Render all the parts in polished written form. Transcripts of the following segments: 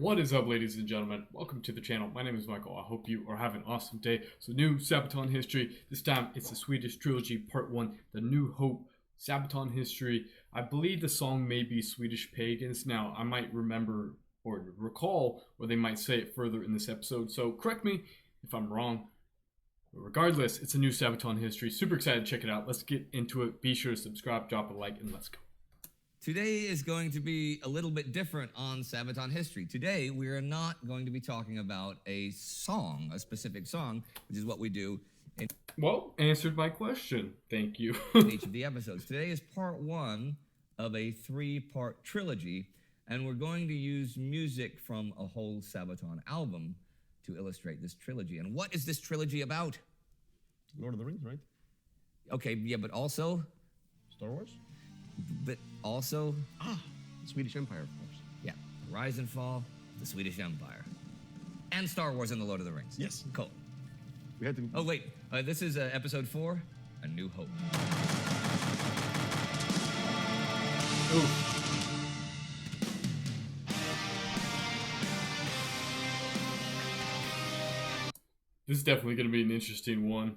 What is up, ladies and gentlemen? Welcome to the channel. My name is Michael. I hope you are having an awesome day. So, new Sabaton history. This time, it's the Swedish Trilogy Part 1, The New Hope, Sabaton history. I believe the song may be Swedish Pagans. Now, I might remember or recall, or they might say it further in this episode. So, correct me if I'm wrong. But regardless, it's a new Sabaton history. Super excited to check it out. Let's get into it. Be sure to subscribe, drop a like, and let's go. Today is going to be a little bit different on Sabaton history. Today, we are not going to be talking about a song, a specific song, which is what we do in Answered my question. Thank you. in each of the episodes. Today is part one of a three-part trilogy, and we're going to use music from a whole Sabaton album to illustrate this trilogy. And what is this trilogy about? Lord of the Rings, right? Okay, yeah, but also... Star Wars? But also... Swedish Empire, of course. Yeah, the rise and fall of the Swedish Empire. And Star Wars and the Lord of the Rings. Yes. Cool. We had to... Oh, wait. This is episode 4, A New Hope. Ooh. This is definitely going to be an interesting one.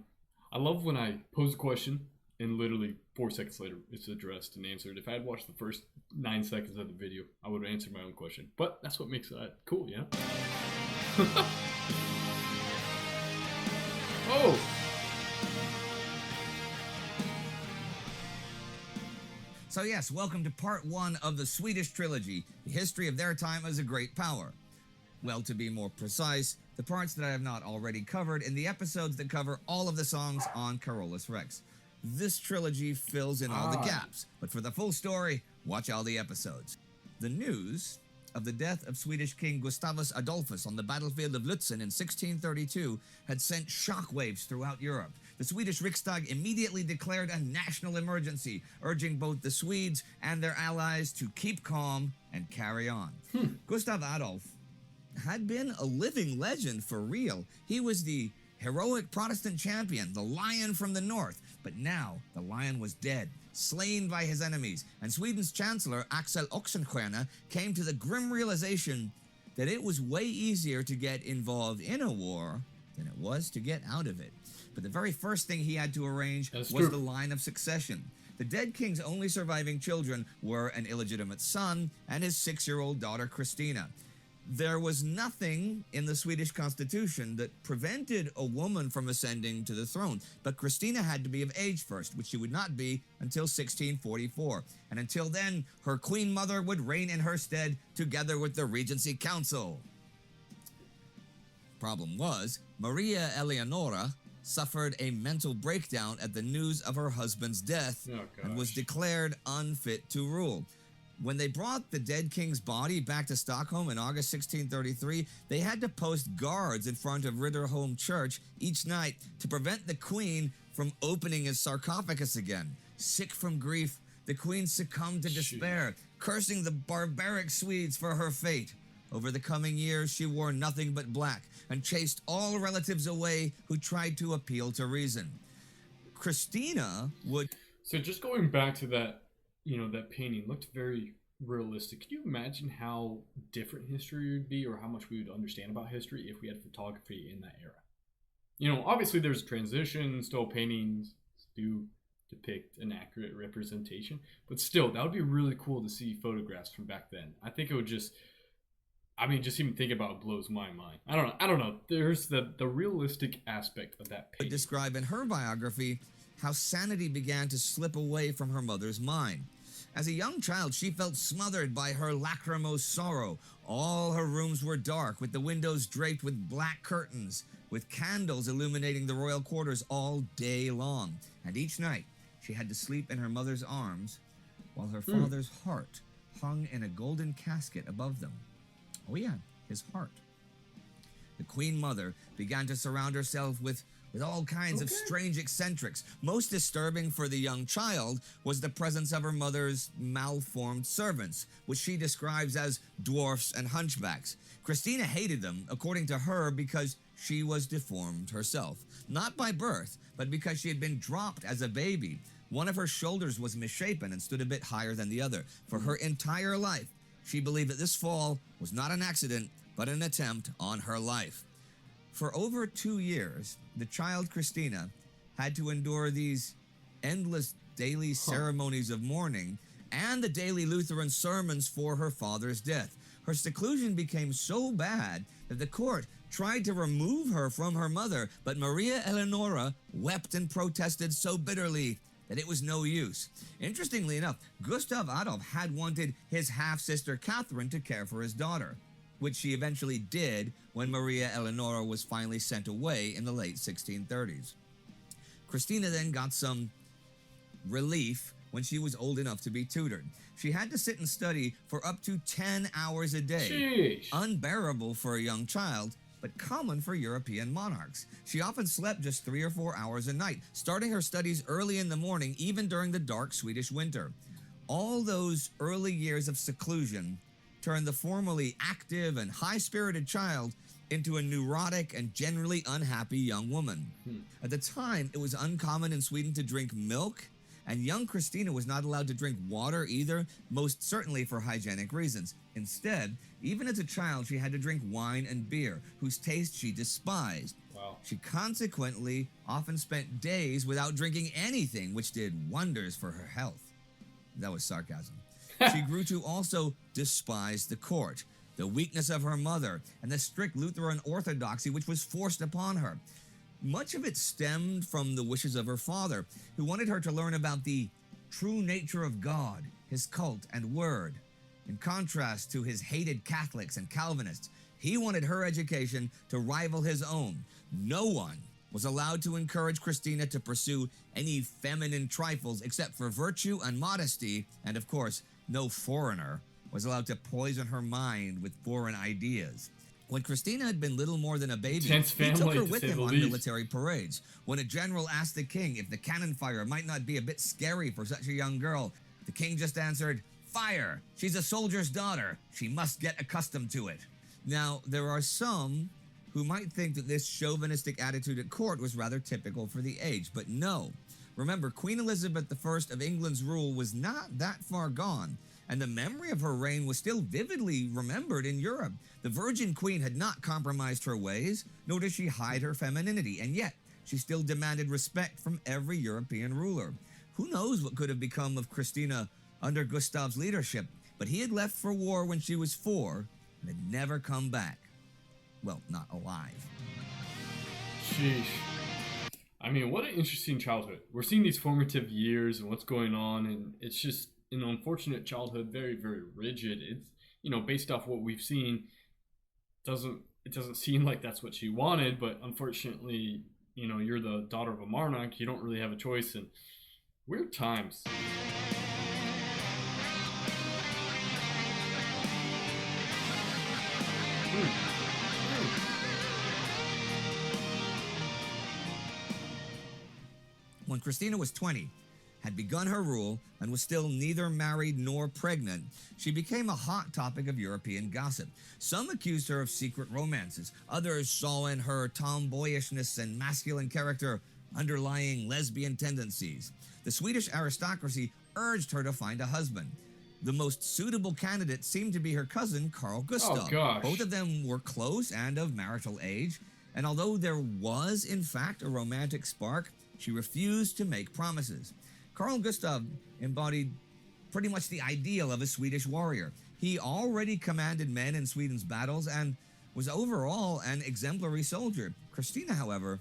I love when I pose a question and literally 4 seconds later it's addressed and answered. If I had watched the first 9 seconds of the video, I would have answered my own question. But that's what makes that cool, you know? Oh! So yes, welcome to part 1 of the Swedish Trilogy, the history of their time as a great power. Well, to be more precise, the parts that I have not already covered in the episodes that cover all of the songs on Carolus Rex. This trilogy fills in all the gaps, but for the full story, watch all the episodes. The news of the death of Swedish King Gustavus Adolphus on the battlefield of Lutzen in 1632 had sent shockwaves throughout Europe. The Swedish Riksdag immediately declared a national emergency, urging both the Swedes and their allies to keep calm and carry on. Gustav Adolf had been a living legend for real. He was the heroic Protestant champion, the Lion from the North. But now, the Lion was dead, slain by his enemies, and Sweden's Chancellor Axel Oxenstierna came to the grim realization that it was way easier to get involved in a war than it was to get out of it. But the very first thing he had to arrange was the line of succession. The dead king's only surviving children were an illegitimate son and his 6-year-old daughter Christina. There was nothing in the Swedish constitution that prevented a woman from ascending to the throne, but Christina had to be of age first, which she would not be until 1644. And until then, her queen mother would reign in her stead together with the Regency Council. Problem was, Maria Eleonora suffered a mental breakdown at the news of her husband's death and was declared unfit to rule. When they brought the dead king's body back to Stockholm in August 1633, they had to post guards in front of Riddarholm Church each night to prevent the queen from opening his sarcophagus again. Sick from grief, the queen succumbed to despair, cursing the barbaric Swedes for her fate. Over the coming years, she wore nothing but black and chased all relatives away who tried to appeal to reason. Christina would... So just going back to that, that painting looked very realistic. Can you imagine how different history would be, or how much we would understand about history if we had photography in that era? Obviously there's transition, still paintings do depict an accurate representation, but still, that would be really cool to see photographs from back then. I think it would just even thinking about it blows my mind. I don't know. There's the realistic aspect of that painting. Would describe in her biography how sanity began to slip away from her mother's mind. As a young child, she felt smothered by her lachrymose sorrow. All her rooms were dark, with the windows draped with black curtains, with candles illuminating the royal quarters all day long. And each night, she had to sleep in her mother's arms, while her father's heart hung in a golden casket above them. Oh yeah, his heart. The Queen Mother began to surround herself with all kinds of strange eccentrics. Most disturbing for the young child was the presence of her mother's malformed servants, which she describes as dwarfs and hunchbacks. Christina hated them, according to her, because she was deformed herself. Not by birth, but because she had been dropped as a baby. One of her shoulders was misshapen and stood a bit higher than the other. For her entire life, She believed that this fall was not an accident, but an attempt on her life. For over 2 years, the child Christina had to endure these endless daily ceremonies of mourning and the daily Lutheran sermons for her father's death. Her seclusion became so bad that the court tried to remove her from her mother, but Maria Eleonora wept and protested so bitterly that it was no use. Interestingly enough, Gustav Adolf had wanted his half-sister Catherine to care for his daughter, which she eventually did when Maria Eleonora was finally sent away in the late 1630s. Christina then got some relief when she was old enough to be tutored. She had to sit and study for up to 10 hours a day. Sheesh. Unbearable for a young child, but common for European monarchs. She often slept just 3 or 4 hours a night, starting her studies early in the morning, even during the dark Swedish winter. All those early years of seclusion turned the formerly active and high-spirited child into a neurotic and generally unhappy young woman. At the time, it was uncommon in Sweden to drink milk, and young Christina was not allowed to drink water either, most certainly for hygienic reasons. Instead, even as a child, she had to drink wine and beer, whose taste she despised. Wow. She consequently often spent days without drinking anything, which did wonders for her health. That was sarcasm. She grew to also despise the court, the weakness of her mother, and the strict Lutheran orthodoxy which was forced upon her. Much of it stemmed from the wishes of her father, who wanted her to learn about the true nature of God, his cult and word. In contrast to his hated Catholics and Calvinists, he wanted her education to rival his own. No one was allowed to encourage Christina to pursue any feminine trifles except for virtue and modesty, and of course, no foreigner was allowed to poison her mind with foreign ideas. When Christina had been little more than a baby, Intense he took family, her to with say him the on least. military parades. When a general asked the king if the cannon fire might not be a bit scary for such a young girl, the king just answered, "Fire! She's a soldier's daughter. She must get accustomed to it." Now, there are some who might think that this chauvinistic attitude at court was rather typical for the age, but no. Remember, Queen Elizabeth I of England's rule was not that far gone, and the memory of her reign was still vividly remembered in Europe. The Virgin Queen had not compromised her ways, nor did she hide her femininity, and yet she still demanded respect from every European ruler. Who knows what could have become of Christina under Gustav's leadership, but he had left for war when she was 4 and had never come back. Well, not alive. Sheesh. I mean, what an interesting childhood. We're seeing these formative years and what's going on, and it's just an unfortunate childhood, very, very rigid. It's, based off what we've seen, it doesn't seem like that's what she wanted, but unfortunately, you're the daughter of a monarch, you don't really have a choice, and weird times. When Christina was 20, had begun her rule, and was still neither married nor pregnant, she became a hot topic of European gossip. Some accused her of secret romances. Others saw in her tomboyishness and masculine character underlying lesbian tendencies. The Swedish aristocracy urged her to find a husband. The most suitable candidate seemed to be her cousin, Carl Gustav. Oh, gosh. Both of them were close and of marital age, and although there was, in fact, a romantic spark, she refused to make promises. Carl Gustav embodied pretty much the ideal of a Swedish warrior. He already commanded men in Sweden's battles and was overall an exemplary soldier. Christina, however,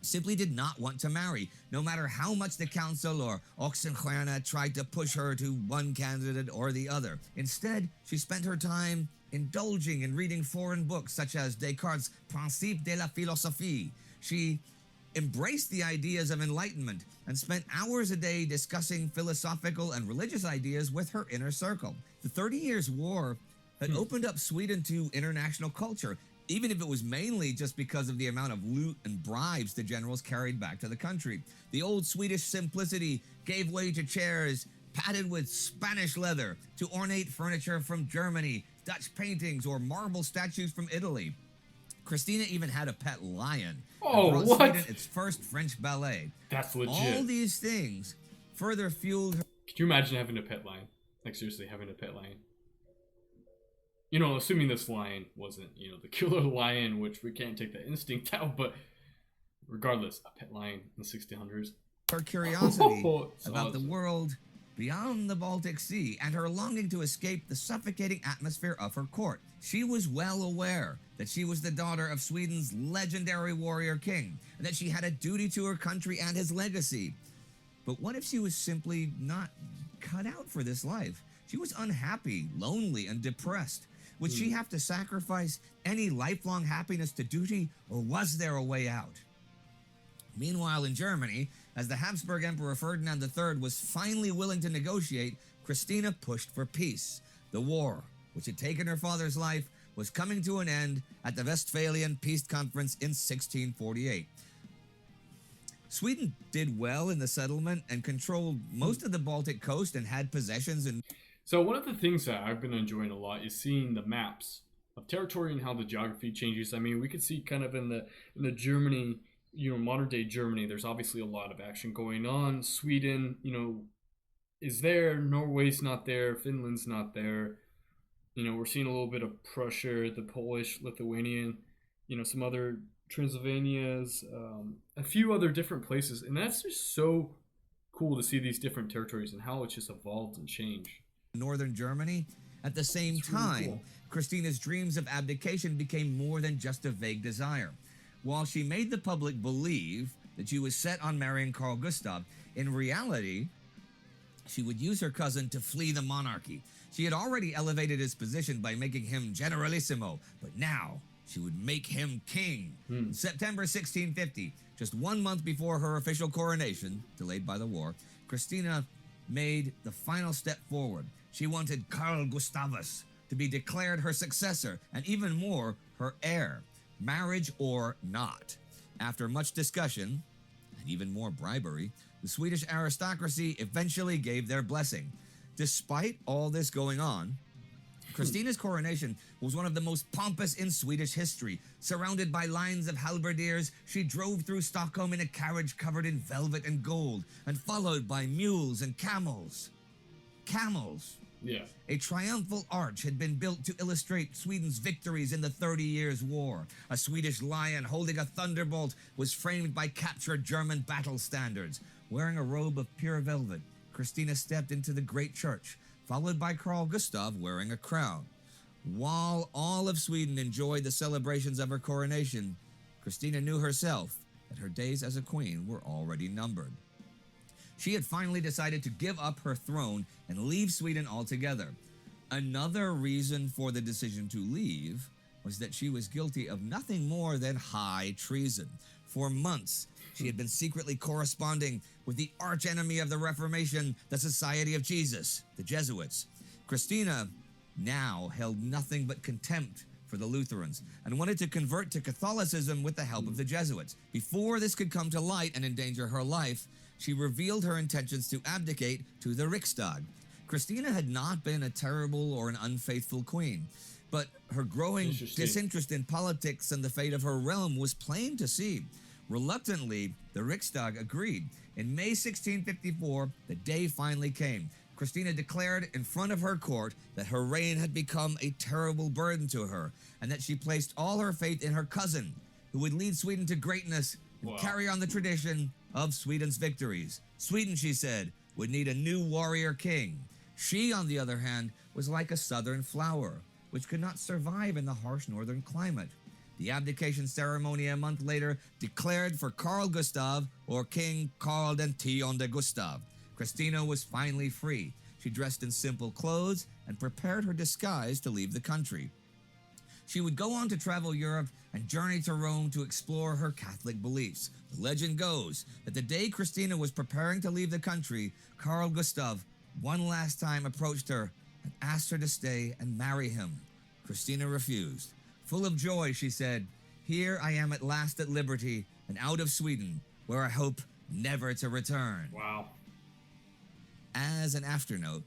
simply did not want to marry, no matter how much the council or Oxenstierna tried to push her to one candidate or the other. Instead, she spent her time indulging in reading foreign books such as Descartes' Principes de la Philosophie. She embraced the ideas of enlightenment and spent hours a day discussing philosophical and religious ideas with her inner circle. The 30 Years' War had opened up Sweden to international culture, even if it was mainly just because of the amount of loot and bribes the generals carried back to the country. The old Swedish simplicity gave way to chairs padded with Spanish leather, to ornate furniture from Germany, Dutch paintings, or marble statues from Italy. Christina even had a pet lion. Oh, and brought what? Sweden its first French ballet. That's legit. All these things further fueled her. Could you imagine having a pet lion? Like, seriously, having a pet lion? Assuming this lion wasn't, the killer lion, which we can't take that instinct out, but regardless, a pet lion in the 1600s. Her curiosity It's about the awesome. world beyond the Baltic Sea and her longing to escape the suffocating atmosphere of her court. She was well aware that she was the daughter of Sweden's legendary warrior king, and that she had a duty to her country and his legacy. But what if she was simply not cut out for this life? She was unhappy, lonely, and depressed. Would she have to sacrifice any lifelong happiness to duty, or was there a way out? Meanwhile, in Germany, as the Habsburg Emperor Ferdinand III was finally willing to negotiate, Christina pushed for peace. The war, which had taken her father's life, was coming to an end at the Westphalian Peace Conference in 1648. Sweden did well in the settlement and controlled most of the Baltic coast and had possessions in... So one of the things that I've been enjoying a lot is seeing the maps of territory and how the geography changes. I mean, we could see kind of in the Germany, modern day Germany, there's obviously a lot of action going on. Sweden, is there. Norway's not there. Finland's not there. We're seeing a little bit of Prussia, the Polish, Lithuanian, some other Transylvanias, a few other different places. And that's just so cool to see these different territories and how it's just evolved and changed. Northern Germany. At the same time, cool. Christina's dreams of abdication became more than just a vague desire. While she made the public believe that she was set on marrying Carl Gustav, in reality, she would use her cousin to flee the monarchy. She had already elevated his position by making him generalissimo, but now she would make him king. In September 1650, just 1 month before her official coronation, delayed by the war, Christina made the final step forward. She wanted Carl Gustavus to be declared her successor, and even more, her heir, marriage or not. After much discussion, and even more bribery, the Swedish aristocracy eventually gave their blessing. Despite all this going on, Christina's coronation was one of the most pompous in Swedish history. Surrounded by lines of halberdiers, she drove through Stockholm in a carriage covered in velvet and gold, and followed by mules and camels. Camels! Yeah. A triumphal arch had been built to illustrate Sweden's victories in the 30 Years' War. A Swedish lion holding a thunderbolt was framed by captured German battle standards. Wearing a robe of pure velvet, Christina stepped into the great church, followed by Carl Gustav wearing a crown. While all of Sweden enjoyed the celebrations of her coronation, Christina knew herself that her days as a queen were already numbered. She had finally decided to give up her throne and leave Sweden altogether. Another reason for the decision to leave was that she was guilty of nothing more than high treason. For months, she had been secretly corresponding with the archenemy of the Reformation, the Society of Jesus, the Jesuits. Christina now held nothing but contempt for the Lutherans and wanted to convert to Catholicism with the help of the Jesuits. Before this could come to light and endanger her life, she revealed her intentions to abdicate to the Riksdag. Christina had not been a terrible or an unfaithful queen, but her growing disinterest in politics and the fate of her realm was plain to see. Reluctantly, the Riksdag agreed. In May 1654, the day finally came. Christina declared in front of her court that her reign had become a terrible burden to her, and that she placed all her faith in her cousin, who would lead Sweden to greatness and carry on the tradition of Sweden's victories. Sweden, she said, would need a new warrior king. She, on the other hand, was like a southern flower, which could not survive in the harsh northern climate. The abdication ceremony a month later declared for Carl Gustav, or King Carl X de Gustav. Christina was finally free. She dressed in simple clothes and prepared her disguise to leave the country. She would go on to travel Europe and journey to Rome to explore her Catholic beliefs. The legend goes that the day Christina was preparing to leave the country, Carl Gustav one last time approached her and asked her to stay and marry him. Christina refused. Full of joy, she said, "Here I am at last at liberty and out of Sweden, where I hope never to return." Wow. As an afternote,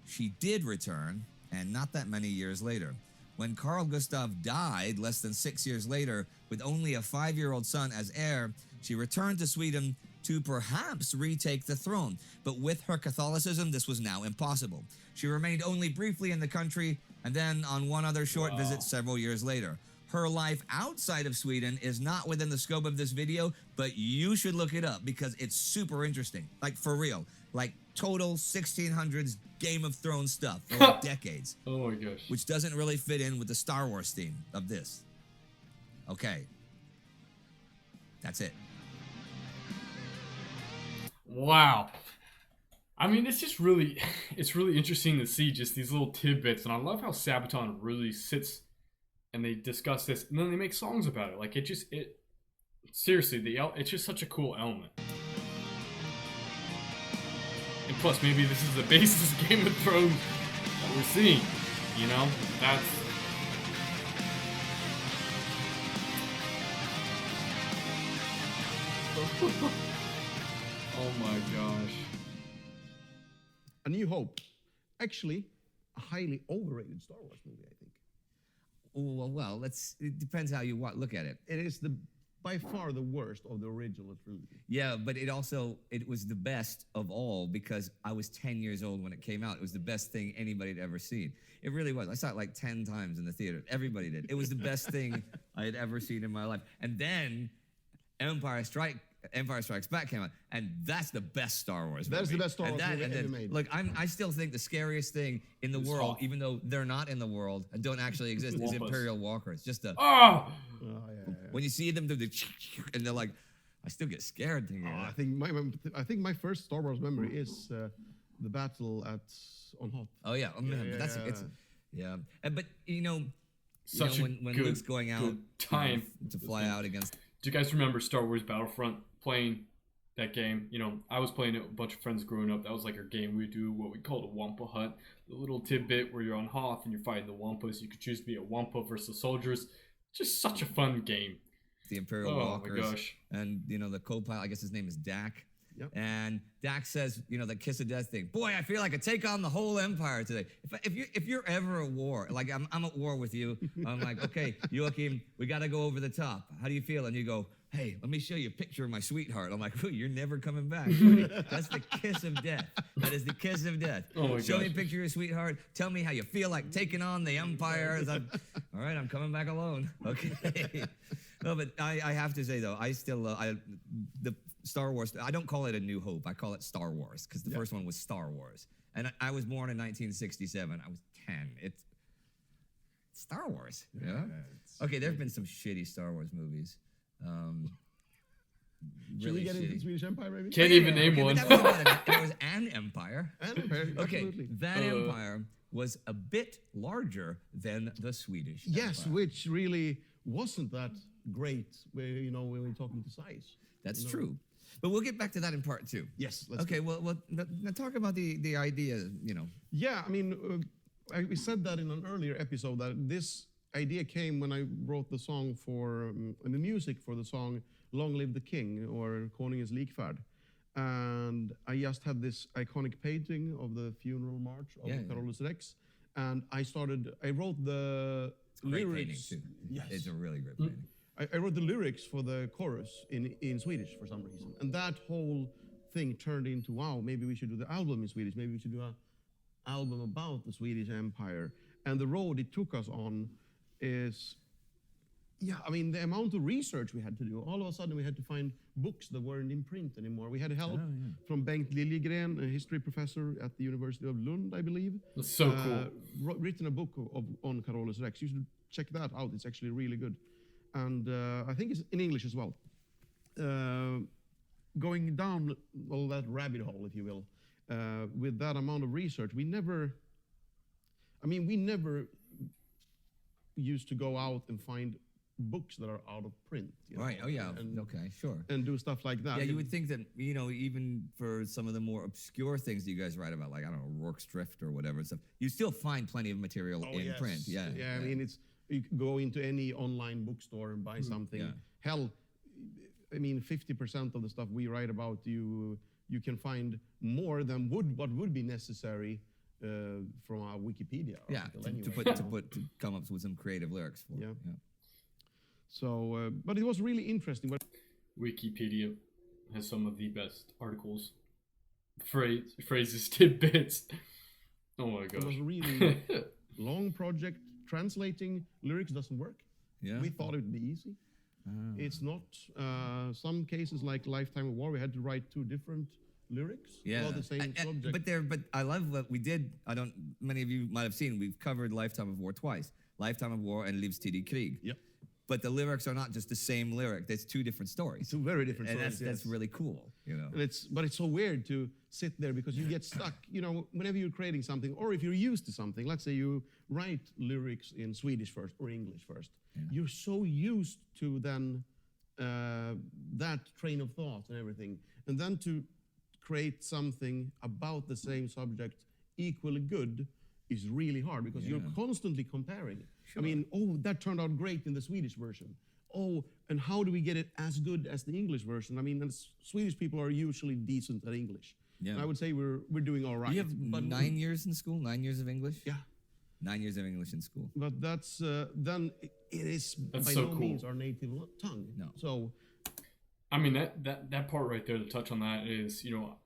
she did return, and not that many years later. When Carl Gustav died less than 6 years later, with only a 5-year-old son as heir, she returned to Sweden to perhaps retake the throne. But with her Catholicism, this was now impossible. She remained only briefly in the country and then on one other short Wow. visit several years later. Her life outside of Sweden is not within the scope of this video, but you should look it up because it's super interesting. Like, for real. Like, total 1600s Game of Thrones stuff for like decades. Oh my gosh. Which doesn't really fit in with the Star Wars theme of this. Okay. That's it. Wow. I mean, it's just really, it's really interesting to see just these little tidbits, and I love how Sabaton really sits and they discuss this, and then they make songs about it. Like, seriously, it's just such a cool element. And plus, maybe this is the basis of Game of Thrones that we're seeing. You know, that's. Oh my gosh. A New Hope. Actually, a highly overrated Star Wars movie, I think. Well, it depends how you look at it. It is by far the worst of the original trilogy. Yeah, but it was the best of all because I was 10 years old when it came out. It was the best thing anybody had ever seen. It really was. I saw it like 10 times in the theater. Everybody did. It was the best thing I had ever seen in my life. And then Empire Strikes Back came out, and that's the best Star Wars movie. That's the best Star Wars movie ever made. Look, I still think the scariest thing in the world, Hoth. even though they're not in the world and don't actually exist, is Wampus. Imperial Walkers. Just Oh! Oh, yeah. when you see them do the and they're like, I still get scared thinking of that. I think my first Star Wars memory is the battle on Hoth. Oh yeah, but Such a when good, Luke's going out good time to fly out against. Do you guys remember Star Wars Battlefront playing that game? You know, I was playing it with a bunch of friends growing up. That was like our game. We do what we called a Wampa hunt. The little tidbit where you're on Hoth and you're fighting the Wampas. You could choose to be a Wampa versus soldiers. Just such a fun game. The Imperial Oh Walkers. my gosh. And, the co-pilot, I guess his name is Dak. Yep. And Dak says, the kiss of death thing. Boy, I feel like I take on the whole empire today. If you're ever at war, like I'm at war with you, I'm like, okay, Joachim, we got to go over the top. How do you feel? And you go, hey, let me show you a picture of my sweetheart. I'm like, you're never coming back. That's the kiss of death. That is the kiss of death. Oh my Show me a gosh. picture of your sweetheart. Tell me how you feel like taking on the empire. All right, I'm coming back alone. Okay. No, but I have to say, though, I still the Star Wars, I don't call it A New Hope. I call it Star Wars because the first one was Star Wars. And I was born in 1967. I was 10. It's Star Wars. Yeah. Okay, there have been some shitty Star Wars movies. Should Really we get into the shitty. Swedish Empire, maybe? Can't even name Okay, one. but that was an empire. And Empire, Okay, absolutely. that empire was a bit larger than the Swedish Yes, empire. which really wasn't that great, when we're talking to size. That's true. But we'll get back to that in part 2. Yes. Let's Okay, well, now talk about the idea, Yeah, I mean, we said that in an earlier episode that this idea came when I wrote the song and the music for the song "Long Live the King" or "Konungens Likfärd," and I just had this iconic painting of the funeral march of Carolus Rex, and I wrote the Great lyrics. painting, too. Yes. It's a really great painting. I wrote the lyrics for the chorus in Swedish for some reason. And that whole thing turned into, wow, maybe we should do the album in Swedish. Maybe we should do an album about the Swedish Empire. And the road it took us on is, the amount of research we had to do. All of a sudden we had to find books that weren't in print anymore. We had help from Bengt Liljegren, a history professor at the University of Lund, I believe. That's so cool. Written a book on Carolus Rex. You should check that out. It's actually really good. And I think it's in English as well. Going down all that rabbit hole, if you will, with that amount of research, we never used to go out and find books that are out of print. Right, oh yeah, and, okay, sure. And do stuff like that. Yeah, you would think that, even for some of the more obscure things that you guys write about, like, I don't know, Rourke's Drift or whatever and stuff, you still find plenty of material in print. Yeah, I mean, you can go into any online bookstore and buy something. Yeah. Hell, 50% of the stuff we write about, you can find more than what would be necessary from our Wikipedia article anyway. To come up with some creative lyrics for. Yeah. So, but it was really interesting. Wikipedia has some of the best articles, phrases, tidbits. Oh my gosh. It was really long project. Translating lyrics doesn't work. Yeah. We thought it would be easy. It's not. Some cases like Lifetime of War, we had to write 2 different lyrics for the same subject. But I love what we did. Many of you might have seen, we've covered Lifetime of War twice. Lifetime of War and Livstidig Krig. Yep. But the lyrics are not just the same lyric. There's 2 different stories. 2 very different and stories. that's really cool, you know. And but it's so weird to sit there because you get stuck. You know, whenever you're creating something, or if you're used to something, let's say you write lyrics in Swedish first or English first, you're so used to then that train of thought and everything, and then to create something about the same subject equally good is really hard because you're constantly comparing. Sure. I mean, oh, that turned out great in the Swedish version. Oh, and how do we get it as good as the English version? I mean, and Swedish people are usually decent at English. Yeah. And I would say we're doing all right. You have 9 years in school, 9 years of English? Yeah. 9 years of English in school. But that's, then it is that's by so no cool. means our native tongue. No. So, I mean, that part right there, to touch on that is, you know,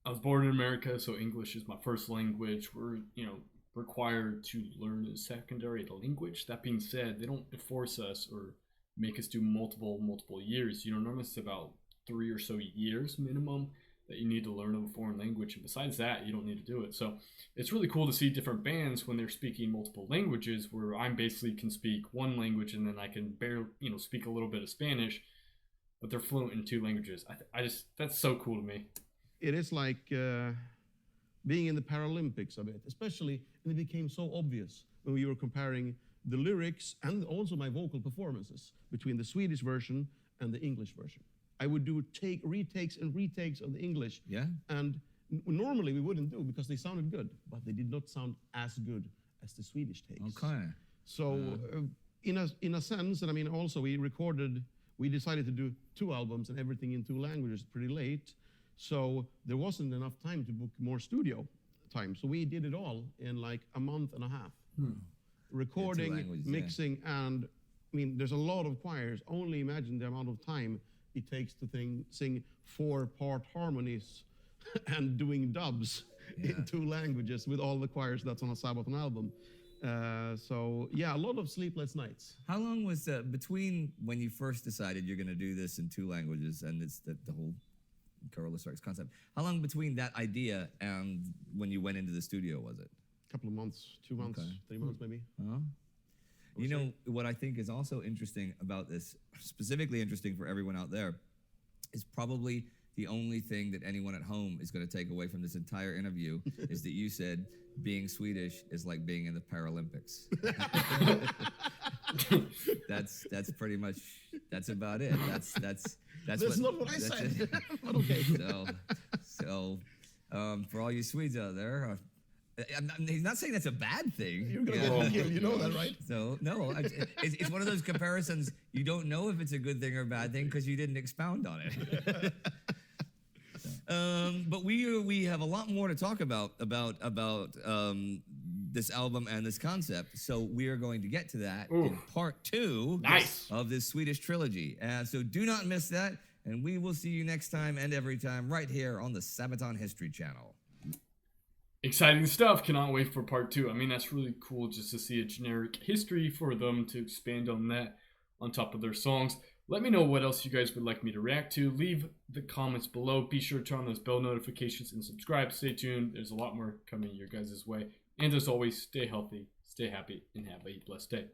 I was born in America, so English is my first language. We're, you know, required to learn a secondary language. That being said, they don't force us or make us do multiple years. You know, normally it's about 3 or so years minimum that you need to learn a foreign language, and besides that, you don't need to do it. So it's really cool to see different bands when they're speaking multiple languages, where I basically can speak one language and then I can barely, you know, speak a little bit of Spanish, but they're fluent in 2 languages. I just, that's so cool to me. it is like being in the Paralympics a bit, especially, and it became so obvious when we were comparing the lyrics and also my vocal performances between the Swedish version and the English version. I would do retakes and retakes of the English. Yeah. And normally we wouldn't do because they sounded good, but they did not sound as good as the Swedish takes. Okay. So in a sense, and I mean also we decided to do 2 albums and everything in 2 languages pretty late. So there wasn't enough time to book more studio time. So we did it all in like a month and a half. Recording, mixing, and I mean, there's a lot of choirs. Only imagine the amount of time it takes to sing 4-part harmonies and doing dubs in 2 languages with all the choirs that's on a Sabaton album. So yeah, a lot of sleepless nights. How long was between when you first decided you're going to do this in 2 languages and it's the whole Corollas concept? How long between that idea and when you went into the studio was it? A couple of months, 2 months, 3 months maybe. You know, what I think is also interesting about this, specifically interesting for everyone out there, is probably the only thing that anyone at home is going to take away from this entire interview is that you said being Swedish is like being in the Paralympics. That's pretty much, that's about it. That's not what I said. But okay. So for all you Swedes out there, he's not saying that's a bad thing. You're going to get killed, you know that, right? So, no, it's one of those comparisons. You don't know if it's a good thing or a bad thing because you didn't expound on it. But we have a lot more to talk about this album and this concept. So we are going to get to that in part 2 of this Swedish trilogy. So do not miss that. And we will see you next time and every time right here on the Sabaton History Channel. Exciting stuff. Cannot wait for part 2. I mean, that's really cool just to see a generic history for them to expand on that on top of their songs. Let me know what else you guys would like me to react to. Leave the comments below. Be sure to turn on those bell notifications and subscribe. Stay tuned. There's a lot more coming your guys' way. And as always, stay healthy, stay happy, and have a blessed day.